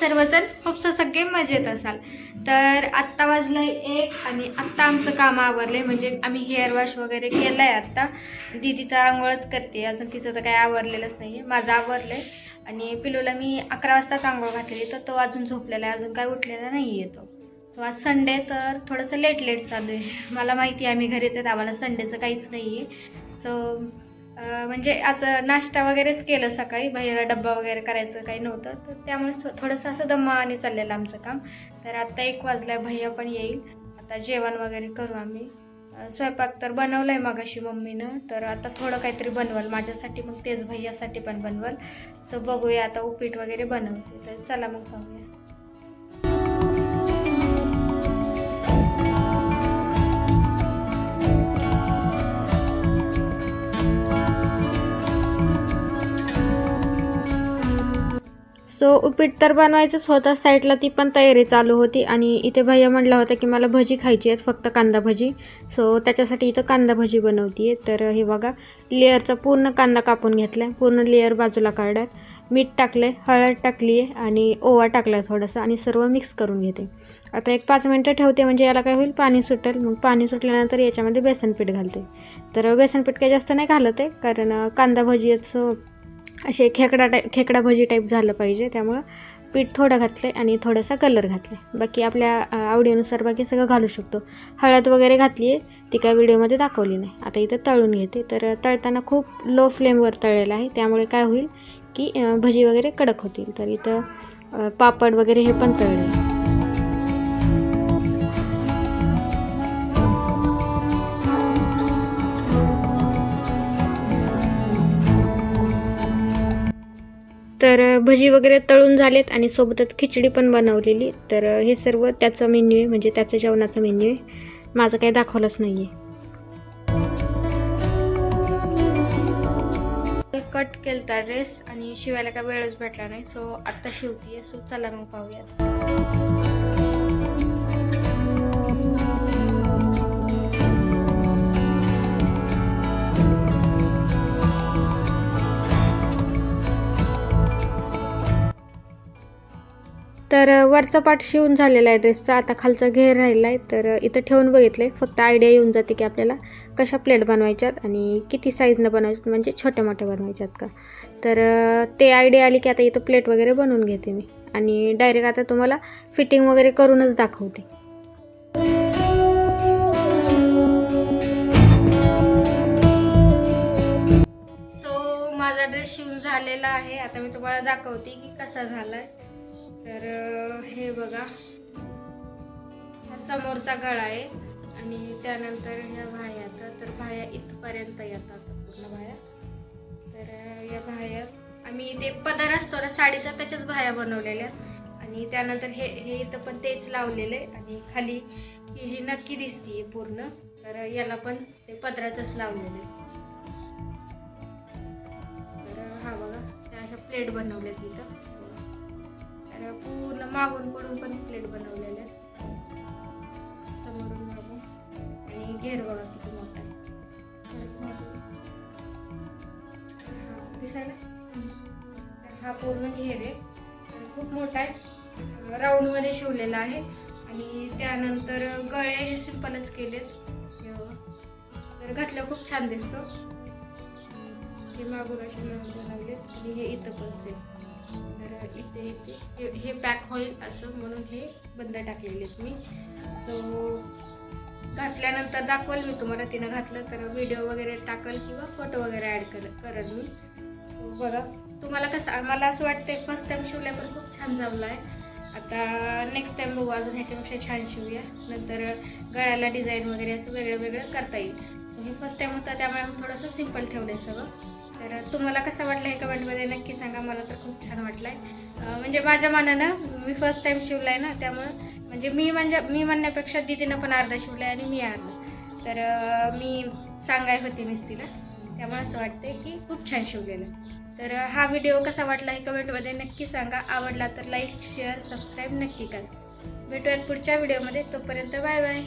सर्वजण खूपसं सगळे मजेत असाल. तर आत्ता वाजलंय 1 आणि आत्ता आमचं काम आवरलंय. म्हणजे आम्ही हेअर वॉश वगैरे केलंय. आत्ता दीदी तर आंघोळच करते, अजून तिचं तर काही आवरलेलंच नाही आहे. माझं आवरलंय आणि पिलूला मी 11 वाजताच आंघोळ घातलेली, तर तो अजून झोपलेला आहे, अजून काय उठलेला नाही आहे तो. सो आज संडे तर थोडंसं लेट चालू आहे. मला माहिती आहे आम्ही घरीच आहेत, आम्हाला संडेचं काहीच नाही आहे. सो म्हणजे आज नाश्ता वगैरेच केलं सकाळी, भैयाला डब्बा वगैरे करायचं काही नव्हतं, तर त्यामुळे थोडंसं असं दमाने चाललेलं आमचं काम. तर आत्ता 1 वाजला, भैया पण येईल, आता जेवण वगैरे करू आम्ही. स्वयंपाक तर बनवलाय मगाशी मम्मीनं, तर आता थोडं काहीतरी बनवल माझ्यासाठी, मग तेच भैयासाठी पण बनवल. सो बघूया आता, उपीट वगैरे बनवते. तर चला मग पाहूया. सो उपीट तर बनवायचंच होतं, साईडला ती पण तयारी चालू होती. आणि इथे भैया म्हटलं होतं की मला भजी खायची आहेत, फक्त कांदा भजी. सो त्याच्यासाठी इथं कांदा भजी बनवते आहे. तर हे बघा, लेअरचा पूर्ण कांदा कापून घेतला आहे, पूर्ण लेअर बाजूला काढला आहे, मीठ टाकलं आहे, हळद टाकली आहे आणि ओवा टाकला आहे थोडासा, आणि सर्व मिक्स करून घेते. आता एक 5 मिनटं ठेवते, म्हणजे याला काय होईल, पाणी सुटेल. मग पाणी सुटल्यानंतर याच्यामध्ये बेसन पीठ घालते. तर बेसन पीठ काही जास्त नाही घालत आहे, कारण कांदा भजीचं असे खेकडा भजी टाईप झालं पाहिजे, त्यामुळं पीठ थोडं घातलं आहे आणि थोडासा कलर घातला आहे. बाकी आपल्या आवडीनुसार बाकी सगळं घालू शकतो. हळद वगैरे घातली आहे, ती काय व्हिडिओमध्ये दाखवली नाही. आता इथं तळून घेते. तर तळताना खूप लो फ्लेमवर तळलेलं आहे, त्यामुळे काय होईल की भजी वगैरे कडक होतील. तर इथं पापड वगैरे हे पण तळले आहे. तर भजी वगैरे तळून झालेत आणि सोबतच खिचडी पण बनवलेली. तर हे सर्व त्याचा मेन्यू आहे, म्हणजे त्याचं जेवणाचा मेन्यू आहे. माझं काही दाखवलंच नाही आहे. कट केलता ड्रेस आणि शिवायला काय वेळच भेटला नाही, सो आत्ता शिवतीये. सो चला मग पाहूयात. तर वरचा पार्ट शिवून झालेला आहे ड्रेसचा, आता खालचा घेर राहिला आहे. तर इथं ठेवून बघितलं आहे, फक्त आयडिया येऊन जाते की आपल्याला कशा प्लेट बनवायच्यात आणि किती साईजनं बनवायच्यात, म्हणजे छोट्या मोठ्या बनवायच्यात का. तर ते आयडिया आली की आता इथं प्लेट वगैरे बनवून घेते मी, आणि डायरेक्ट आता तुम्हाला फिटिंग वगैरे करूनच दाखवते. सो माझा ड्रेस शिवून झालेला आहे, आता मी तुम्हाला दाखवते की कसा झालाय. तर हे बघा, हा समोरचा गळा आहे आणि त्यानंतर ह्या बाह्या येतात. तर बाह्या इथपर्यंत येतात पूर्ण बाह्या. तर या बाह्या आम्ही ते पदर असतो ना साडीचा, त्याच्याच बाह्या बनवलेल्या. आणि त्यानंतर हे हे इथं पण तेच लावलेले, आणि खाली ही जी नक्की दिसतीये पूर्ण, तर याला पण ते पदराचंच लावलेले. तर हा बघा, त्या अशा प्लेट बनवल्यात इथं. तर पूर्ण मागून पडून पण प्लेट बनवलेल्या आहेत, समोरून मागून. आणि घेर बघा किती मोठा आहे, दिसायला. तर हा पूर्ण घेर आहे, खूप मोठा आहे, राऊंडमध्ये शिवलेला आहे. आणि त्यानंतर गळे हे सिंपलच केलेत, तर घातलं खूप छान दिसतो. हे मागून असे बनवलेत आणि हे इथं पण सेम. तर इथे हे पॅक होईल असं म्हणून हे बंद टाकलेले आहेत मी. सो घातल्यानंतर दाखवल मी तुम्हाला, तिनं घातलं तर व्हिडिओ वगैरे टाकल किंवा फोटो वगैरे ॲड करेल मी. बघा तुम्हाला कसं, मला असं वाटतं फर्स्ट टाइम शिवल्या पण खूप छान जमला आहे. आता नेक्स्ट टाइम बघू, अजून ह्याच्यापेक्षा छान शिवूया, नंतर गळ्याला डिझाईन वगैरे असं वेगळं वेगळं करता येईल. सो हे फर्स्ट टाइम होतं, त्यामुळे मी थोडंसं सिम्पल ठेवलं आहे सगळं. तर तुम्हाला कसं वाटलं हे कमेंटमध्ये नक्की सांगा. मला तर खूप छान वाटलं आहे, म्हणजे माझ्या मनानं मी फर्स्ट टाइम शिवला आहे ना, त्यामुळं म्हणजे मी म्हणण्यापेक्षा दीदीनं पण अर्धा शिवला आहे आणि मी अर्धा. तर मी सांगाय होती मीच तिला, त्यामुळे असं वाटतंय की खूप छान शिवलेलं. तर हा व्हिडिओ कसा वाटला हे कमेंटमध्ये नक्की सांगा. आवडला तर लाईक शेअर सबस्क्राईब नक्की करा. भेटूयात पुढच्या व्हिडिओमध्ये, तोपर्यंत बाय बाय.